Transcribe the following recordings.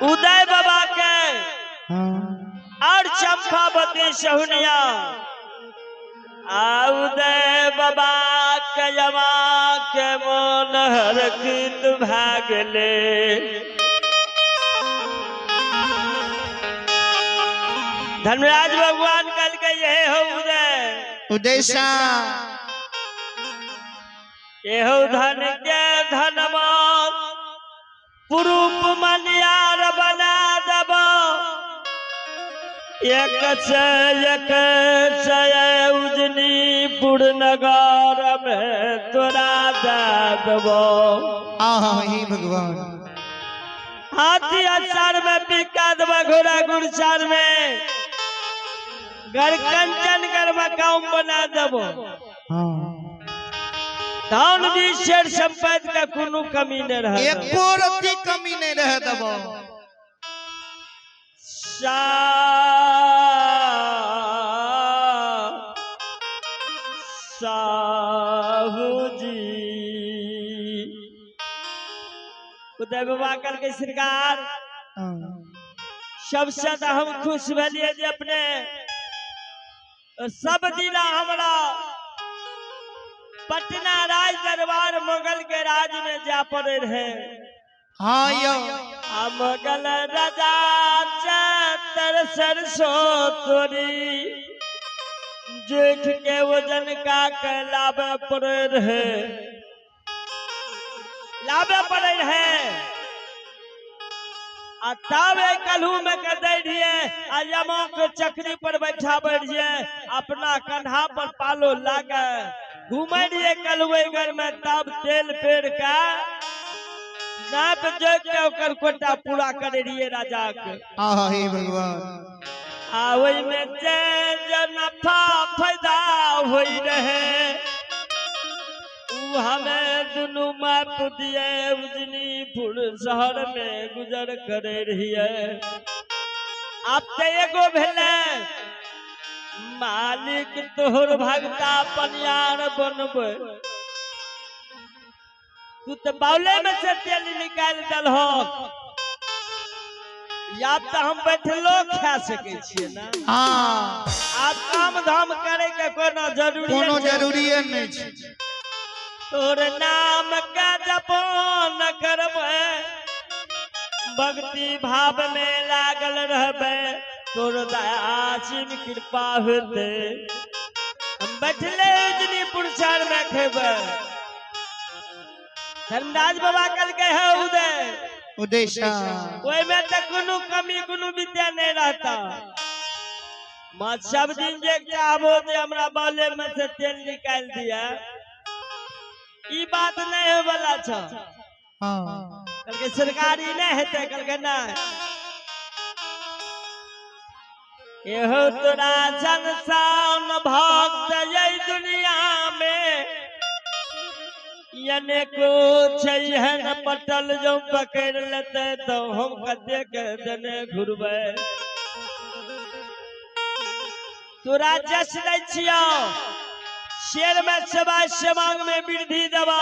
उदय बाबा के और चंपावती सहुनिया उदय बाबा के जमा के मोन हरकित भागले धर्मराज भगवान कल के ये हो उदय उदेशा ये हो धन के धनवान पुरूप मनियार बना दब एक उजनी पुर नगर में तोरा दबो हे भगवान हाथी अचार में पिका दबा घोड़ा गुड़चार में घर कंचन कर मकाम बना दबो धन भी शेर संपत्ति का कोनो कमी न रह एको रत्ती कमी नहीं रह दबो साहू जी उदय बाबा कल के सरकार सबसे हम खुश भलिए जे अपने सब दिना हमरा पटना राज दरबार मुगल के राज में जा पड़े रहे हाँ यो मुगल राजा चतर सरसों तोरी जेठ के वजन का लाभ पड़े रहे तब कलू में कर दे रहिए यमो के चक्री पर बैठा बैठिए अपना कंधा पर पालो लागे घूमे रहिए कलुए घर में तब तेल पेड़ का नाप जोक के ओकर कोटा पूरा करे रहिए राजा के हे भगवान ओई में जे नफा फायदा होई रहे हमें दुनू माप दिए उजनीपुर शहर में गुजर करे रहिए अब ते एगो भेले मालिक तोहर भगता पनियार बनबे तू तो बाउले में से तेल निकाल दल हो या तो हम बैठलो खा सके छिए ना आप काम धाम करे के कोनो जरूरी नहीं छै तोर नाम का जपो न करबे भक्ति भाव में लागल रहबे तोर दयासीन कृपा होते हम बैठले उजनीपुर शहर में खेबे धर्मराज बाबा कल के है उदेशा ओई में तो कोनो कमी कोनो विद्या नहीं रहता मत सब दिन जे चाहबो जे हमरा बाले में से तेल निकाल दिया ई बात नहीं हो वाला छ कल के सरकारी नहीं हेते कल के ना एहो तोरा संसान भक्त ये दुनिया में यने को छैहन पटल जो पकड़ लेते तो हम कते के देने घुरबे तोरा जस दै छियो शेर में सवा समांग में वृद्धि दबा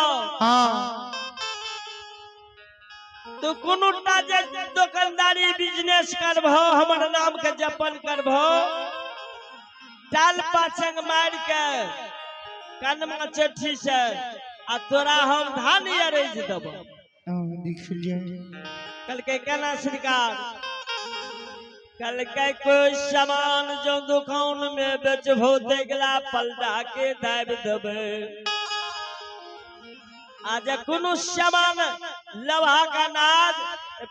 तो कोनोटा जे दुकानदारी बिजनेस करबो हमर नाम के जपन करबो टाल पाछंग मार के कनमा चट्ठी से आ तोरा हम धान अरेज दबो कल के केना सरकार कल के कोई सामान जो दुकान में बेचबो देगला पलटा के दाब देबे आज कोनो सामान लवा का नाद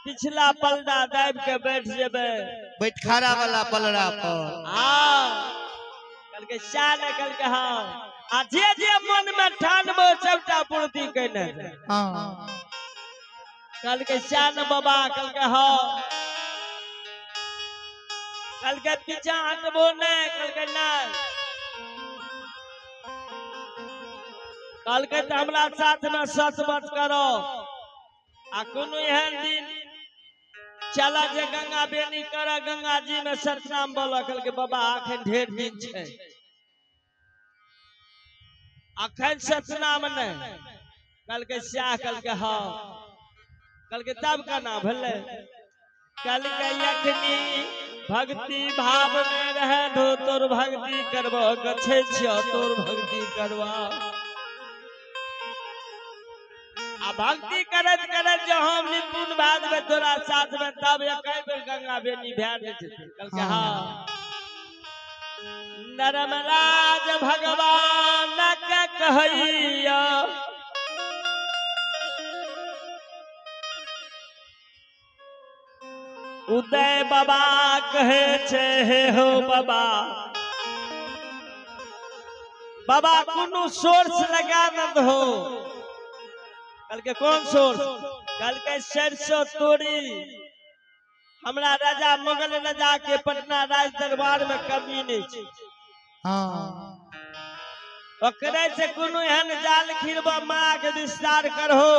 पिछला पलटा दाब के बैठ जेबे बैठखारा वाला पलड़ा पर कल के शान कल के आ जे मन में ठानबो सबटा पूर्ति कने कल के शान बाबा कल के कल के पीछा हटबो नहीं कल के नहीं कल के तो हमरा साथ में सच मत करो आ कोनो एहन दिन चला जे गंगा बेनी कर गंगा जी में सतनाम बोल कल के बाबा अखन ढेर दिन छे अखन सतनाम नहीं कल के श्याह कल के कल के तब का ना भले कल के अखनी भक्ति भाव में रहे धो तोर भक्ति करबो गछे छियो तोर भक्ति करवा आ भक्ति करत करत जो हम निपुण बाद में तोरा साथ में तब एक बेर गंगा बेनी भै दे छथिन कल के हाँ नरमराज भगवान के कहैया उदय बाबा कहे छे हे हो बाबा बाबा कोनो सोर्स लगा न दो कल के कौन सोर्स कल के सरसों तोड़ी हमरा राजा मुगल राजा के पटना राज दरबार में कमी नहीं छे हाँ ओकरे से कोनो एहन जाल खिरबा माँ के विस्तार करहो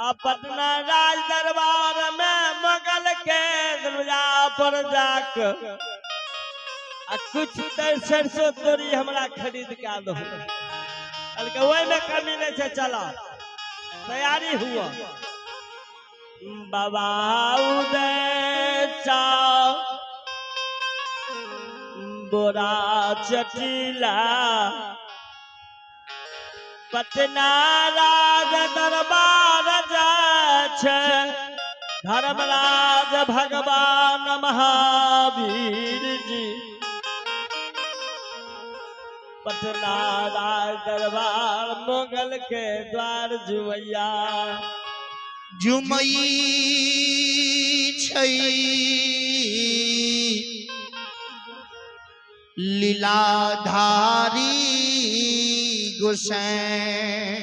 आ पटना राज दरबार में मुगल के दरवाजा पर जाक आ कुछ सरसों तोड़ी हमरा खरीद के दो कल के ओई में कमी नहीं छे चला तैयारी हुआ बाबा उदय चा बोरा चटीला पटना राज दरबार जा धर्मराज भगवान महावीर जी पटना राज दरबार मुगल के द्वार जुमैया जुमई छै लीलाधारी गोसाई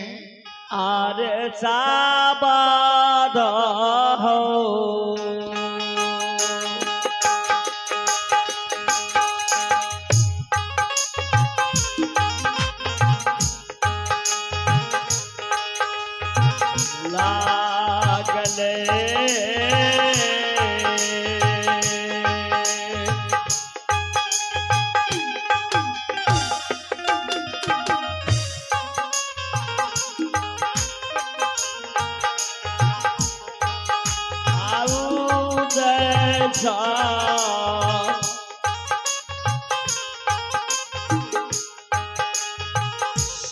आरे साबाद हो लागले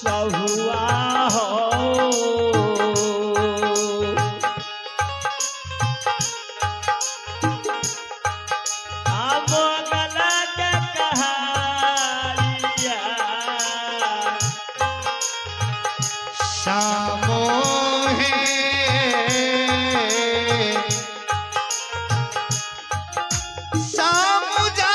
सहुआ हो मोगल के कहारिया शामो है सामुजा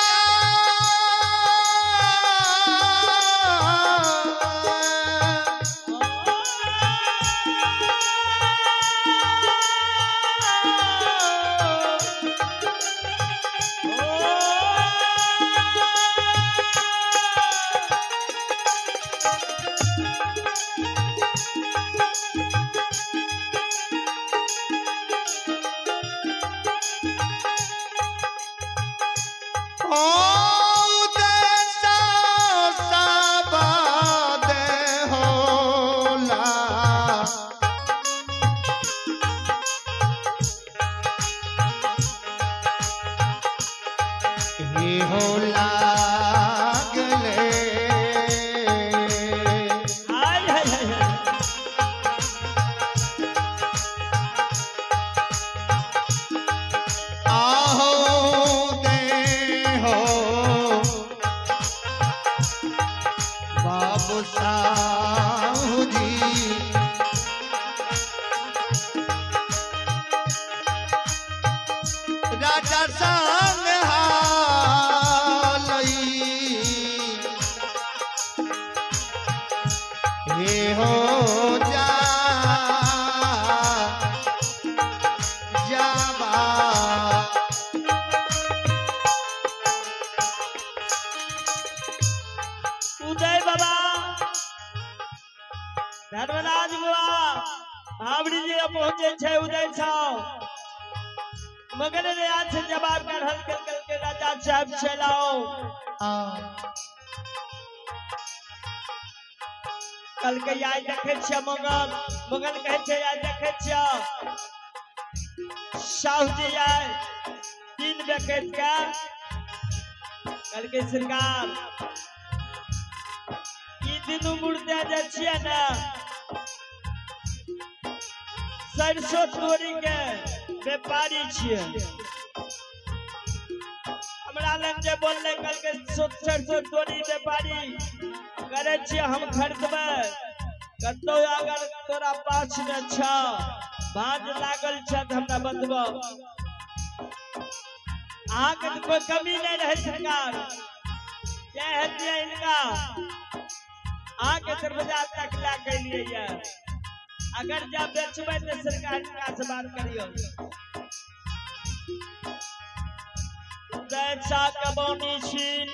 राजा संग हालई हे हो जाबा उदय बाबा धर्मराज बाबा भावड़ी जी पहुंचे छे उदय साहब मगर ने आज से जवाब कर हल कर के राजा साहब चलाओ कल के आज देखे छे मुगल मुगल कहे छे आज देखे छे साहू जी आए 3 विकेट का कल के सरकार ई दिनू मुर्दे जे छियै ना सरसों तोरी के व्यापारी छियै हमरा लग जे बोलले कल के सरसों तोरी व्यापारी करे छियै हम खरीदबै कतो अगर तोरा पास न छ भांज लागल छ त हमरा बतबो अहाँ के तो कोई कमी नहीं रहे सरकार क्या है दिया इनका अहाँ के दरवाजा तक ला के लिए ये अगर जब बेचबे तो सरकार इनका से बात करियो दैसा कबौनी छीन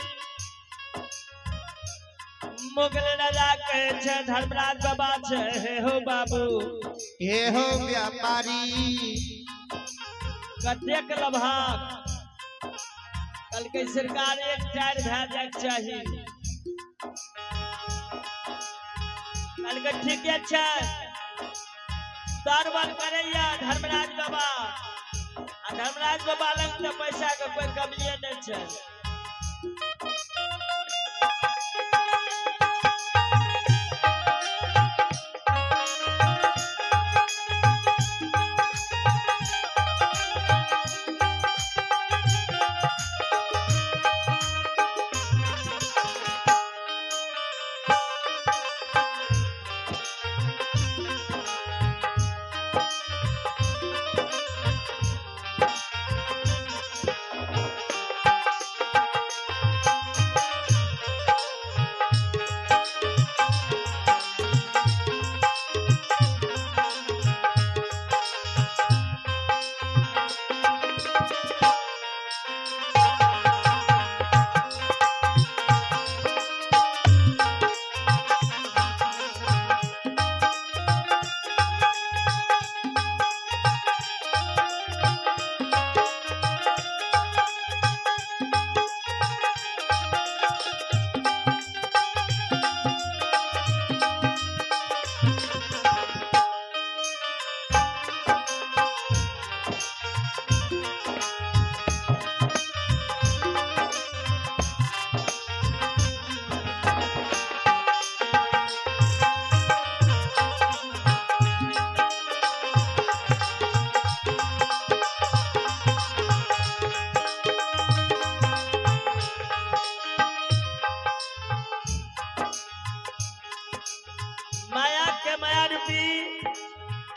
मुगल राजा कहे छे धर्मराज बाबा छे हे हो बाबू हे हो व्यापारी कतेक लभाग कल के सरकार 1-4 भै जाए चाहिए कल के ठीके छे तरबल करैया धर्मराज बाबा आ धर्मराज बाबा लग तो पैसा के कोई कमिए नहीं छे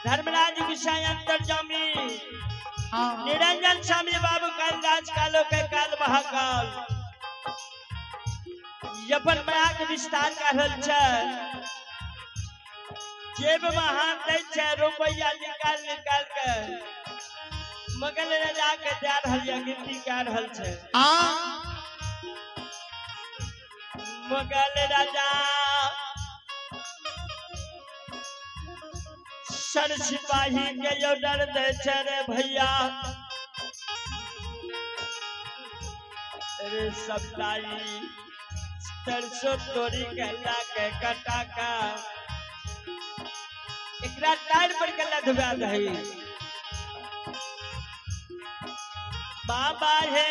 धर्मराज विषय अंतर्जामी निरंजन स्वामी बाबू काल राज कालो के काल महाकाल अपन माया के विस्तार कर रहल छै जेब में हाथ दै छै रुपया निकाल निकाल के मगल राजा के दे रहल या गिनती कर रहल छै मगल राजा सर सिपाही के यो डर दे छै रे भैया रे सबलाई सरसों तोरी कहला के कटा का एकरा टायर पर के लदवा दही बाबा हे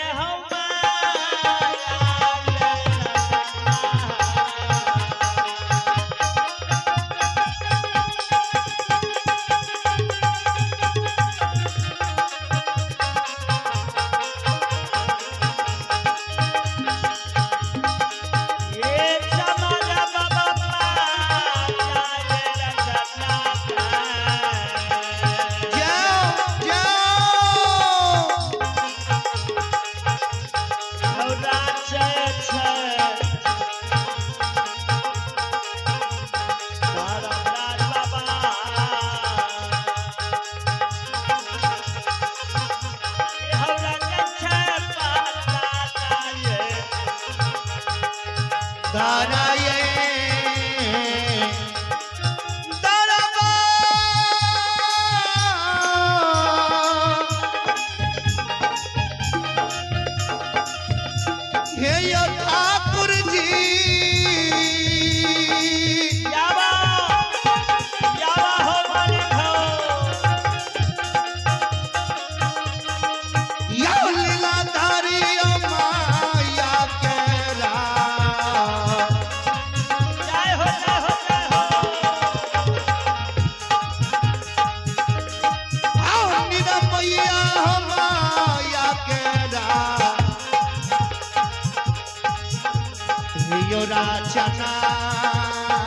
रचना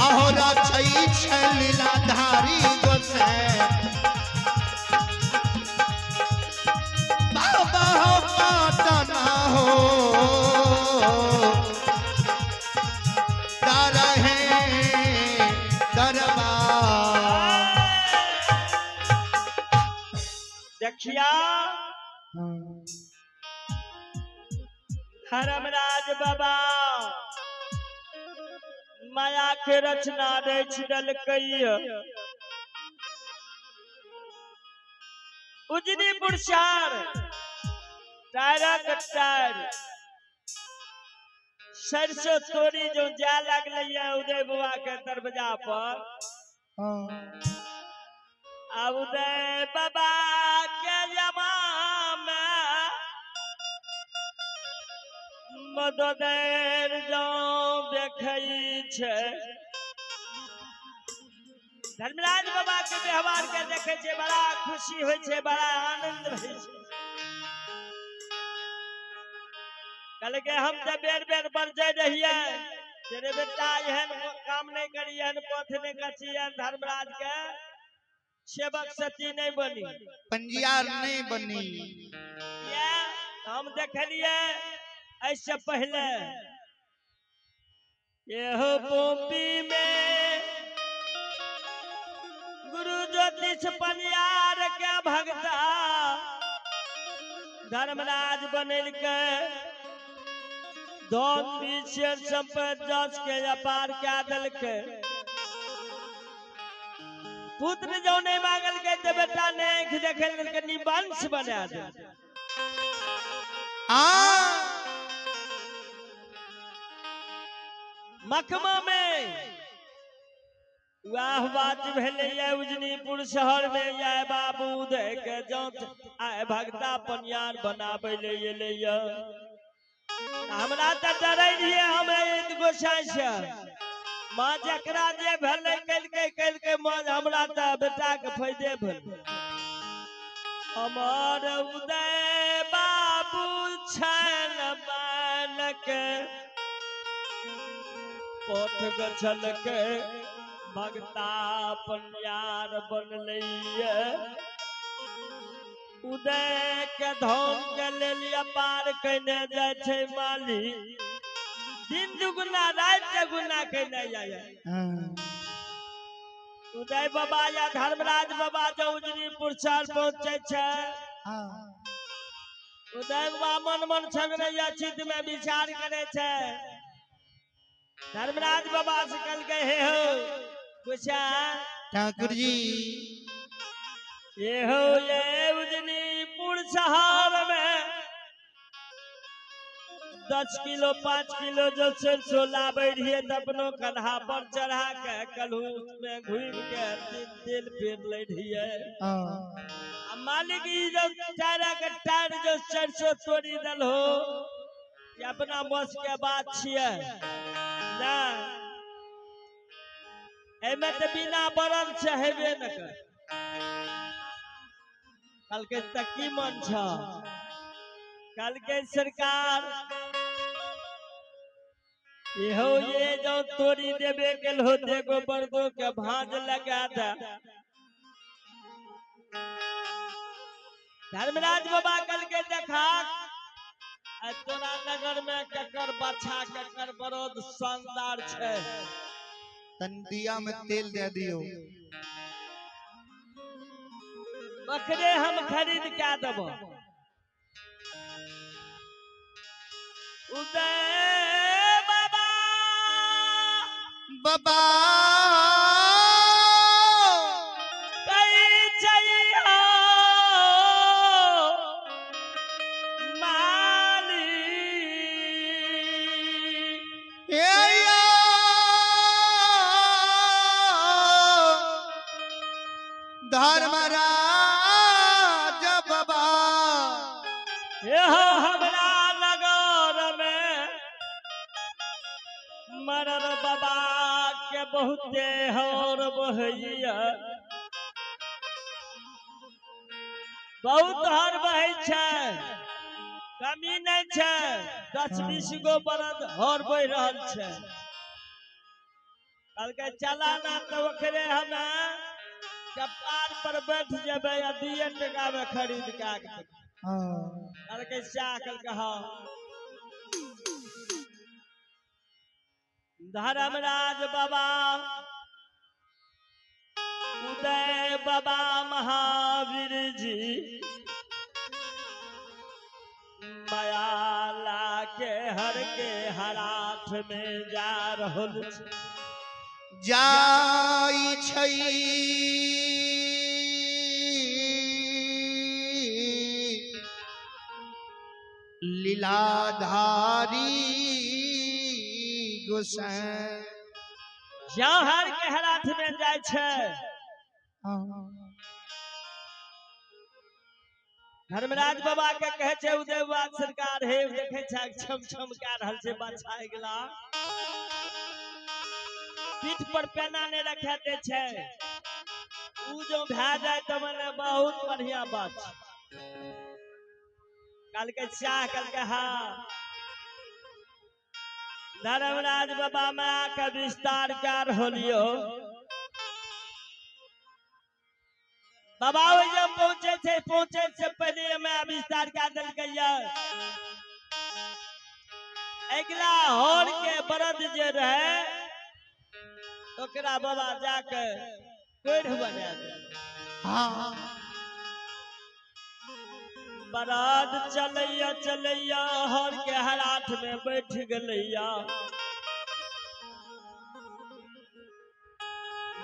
आहो रचई छै लीलाधारी गोसे बाबा हो पाटना हो दर है दरबार देखिया धर्मराज बाबा माया के रचना रच डलकैय उजनी पुरसार टायरक टायर सरसों तोड़ी जो जा लगल उदय बुआ के दरवाजा पर अब उदय बाबा के जमा में मददेर जो देखई छे धर्मराज बाबा के व्यवहार के देखे छे बड़ा खुशी होय छे बड़ा आनंद होय छे कल के हम जब बेर बेर बरजे रहिए तेरे बेटा एहन काम नहीं करियन पथ नहीं कचियन धर्मराज के सेवक सती नहीं बनी पंजियार नहीं बनी ये हम देखलिए ऐसे पहले यह पोपी में गुरु ज्योतिष पनियार के भगता धर्मराज बनल के धन बीच संपत्ति जस के अपार क्या दल के पुत्र जो नहीं मांगल के तो बेटा ने देखल के निवंश बना दे मखमा में वाह बात भेले उजनीपुर शहर में या बाबू उदय के जांच आए भगता पनियार बनाबे ले हमरा त डरै रहिए हम एक गोसाई से मां जकरा जे भेले कल के मां हमरा त बेटा के फायदे भेल हमर उदय बाबू छन बालक पथ गछल के भगता पनियार बनलैया उदय के धन के लेल अपार कहने जाय छे माली दिन दुगुना रात दुगुना कहने जाय उदय बाबा या धर्मराज बाबा जो उजनीपुर शहर पहुंचे छे उदय बाबा मन मन छगरैया चित्त में विचार करे छे धर्मराज बाबा से कल के हे हो पूछा ठाकुर जी ये हो ये उजनीपुर शहर में 10 किलो 5 किलो जो सरसों लाबे रहिए त अपनो कन्हा पर चढ़ा के कलहूत में घुम के तेल पेर ले रहिए मालिक ई जो चारा के टायर जो सरसों तोड़ी दल हो ये अपना बस के बात छिए ना एमे त बिना बरल से हेबे न कर कल के तक की मन छ कल के सरकार हो ये जो तोड़ी देवे के हो देखो बर्दो के भांज लगा था धर्मराज बाबा कल के देखा तोरा नगर में ककर बच्चा ककर बरोद शानदार छे तंदिया में तेल दे दियो बकरे हम खरीद के देबो उदय बाबा बाबा कई चाहिए माली धर्मराज बाबा हमरा नगर में मरर बाबा के बहुते और बहैया बहुत हर बहै छै, कमी नहीं छै, 10-20 गो बरद हर बह रहल छै। कहलकै चला ना तो ओकरे हमे कपार पर बैठ जेबै आ 2 टका में खरीद के आके कहलकै सैह, कहलकै हाँ। धर्मराज बाबा, उदय बाबा महावीर जी मायाला के हर के हराठ में जा रहल छै। जाई छै लीलाधारी गोसाई। जहाँ हर के हराठ में जाय छै। धर्मराज बाबा के कहे छै उदय बाबा सरकार हे देखे छै छम छम कह रहल छै बाछा अगला पीठ पर पेना नहीं रखे दे छै। उ जो भै जाए तो मैंने बहुत बढ़िया बात। कल के चाह कल के हाँ। धर्मराज बाबा में आके विस्तार कर होलियो। बाबा जब पहुंचे से पहले मैं विस्तार कर दिल गया। अगला हर के बरद जे रहे ओकरा बाबा जाके कोढ़ बना दे। बरात चलैया चलैया हर के हराठ में बैठ गलैया।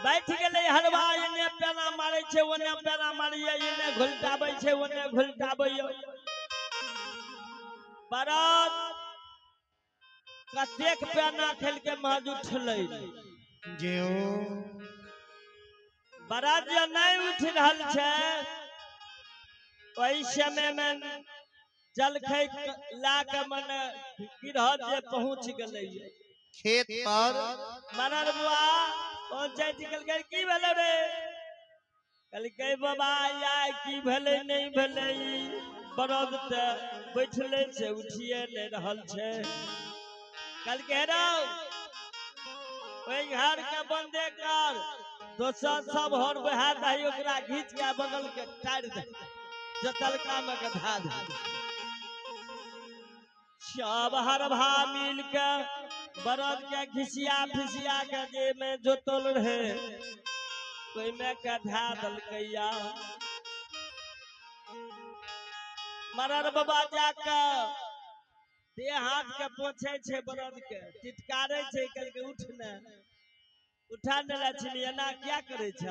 बैठ गए हरवा इन्ने पेना मारे छे ओने पेना मारिए इन्ने घुलटाबै छे ओने घुलटाबै। बरात कतेक पेना खेल के महज उठलै जे बरात जे नहीं उठ रहल छे ओहि समय में जलखै ला के मन गिरहत जे पहुंच गलै खेत पर। मनर बुआ पहुंचे कहलकै की भेलै रे? कहलकै बाबा आय की भेलै नहीं भेलै बरद ते बैठले छे उठिए नहीं रहल छे। कहलकै रौ ओई घर के बंदे कर दोसर सब हर बहा दही ओकरा घीच के बगल के टार दे जतलका में के धा दे। सब हरभा मिल के बरद के घिसिया फिसिया के जे में जोतल रहे कोई में के धा दलकैया। मरर बाबा जाके देह हाथ के पोछे छे बरद के टिटकारे छे कहलकै उठ ने उठा ने लक्ष्मी एना क्या करे छ?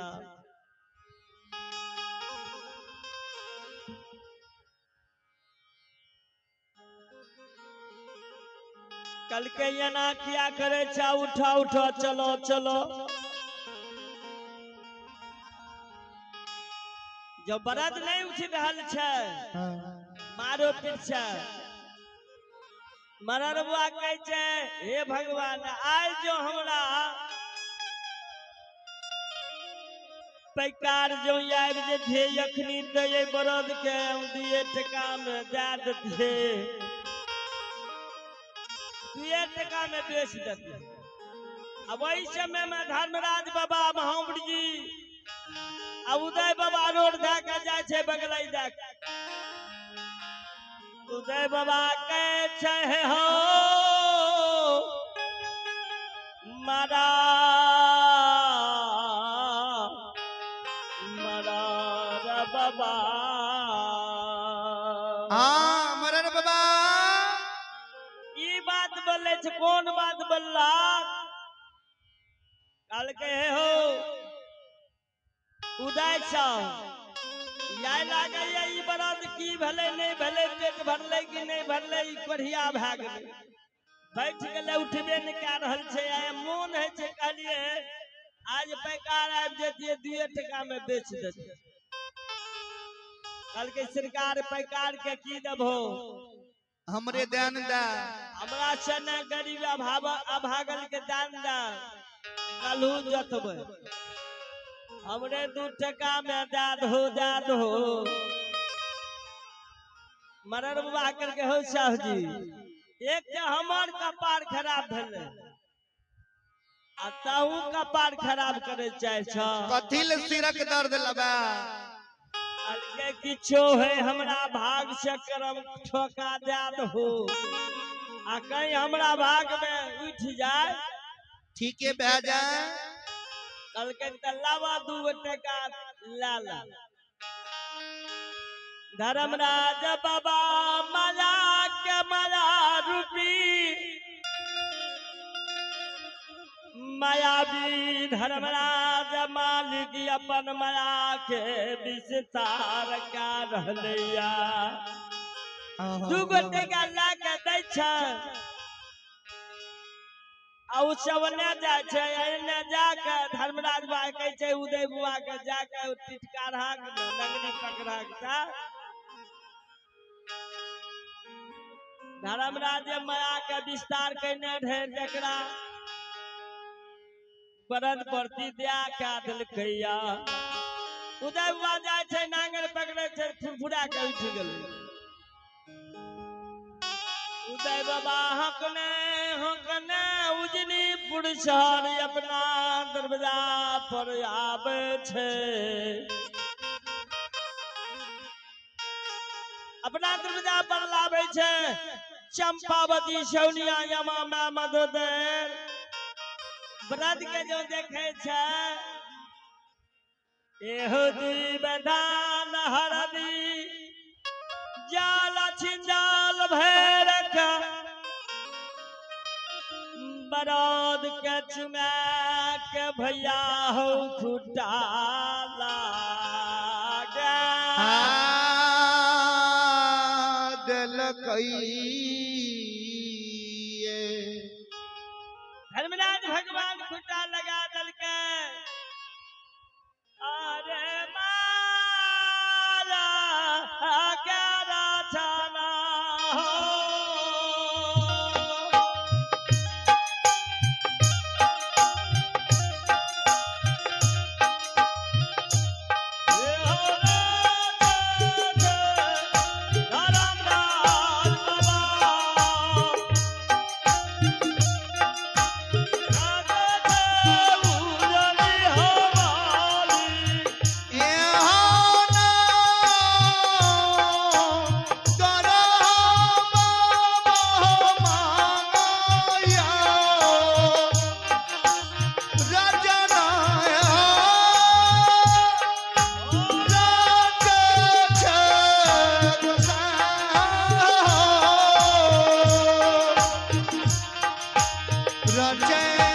कहलकै एना क्या करे छ? उठा उठा चलो चलो। जो बरद नहीं उठ रहल छे मारो पीछे मरर बुआ कहे छे हे भगवान आज जो हमरा पैकार जो आबि जेथे अखनी तो ये बरद के 2 टका में दे देथे 2 टका में बेच देते। अब वही समय में धर्मराज बाबा महावीर जी अब उदय बाबा रोड धा के जाए छे बगलै दा उदय बाबा कहे छे हो मरा मरा रे बाबा। हाँ मरर बाबा ई बात बोले छे कौन बात बोलला? कहलकै हे हो उदय साहब याय लागे ई बरद की भले नहीं भले पेट भरले कि नहीं भरले ई कोढ़िया भै गेलै बैठ गेलै उठबे नहीं कह रहल छे। आय मोन है छे कहलिए आज पैकार आबि जेतिए 2 टका में बेच देते। कहलकै सरकार पैकार के की देबो? हमरे दान दा हमरा से न गरीब अभागल के दान दा कलहू जतबै हमरे 2 टका में दे दो। मरर बाबा करके हो साहु जी एक तो हमार कपार खराब भेले आ ताहू कपार खराब करे चाहे छ कथी ले सिरक दर्द लबा अलगे किछो है हमरा भाग से करम ठोका जात हो आ कहीं हमरा भाग में उठ जाए ठीके बह जाए कल के तलावा 2 टका लाला धर्मराज बाबा माला के माला रूपी मायावी धर्मराज मालिक अपन माया के विस्तार का रहलैया 2 टका ला के दै छ आ उ सबने जाय छै एने जाके धर्मराज बाबा कहै छै उदय बुआ के जाके टिटकारा नंगनी पकड़ा के धर्मराज माया के विस्तार करने रहे जकरा परद प्रति दया का दिलकैया उदय बुआ जाय छै नांगर पकड़े छै फुरफुरा के उठ गेलै उदय बाबा हकने उजनी पुरस्कार अपना दरवाजा पर आवे छे अपना दरवाजा पर लावे छे चंपावती सौनिया यमा मधुदेव व्रत के जो देखे छे एहो जीवदान हरदी जाल छिंजाल भैर का बरद के चुमा के भैया हो खुटा लागा धर्मराज भगवान खुटा लगा दल के अरे माला क्या छाना जय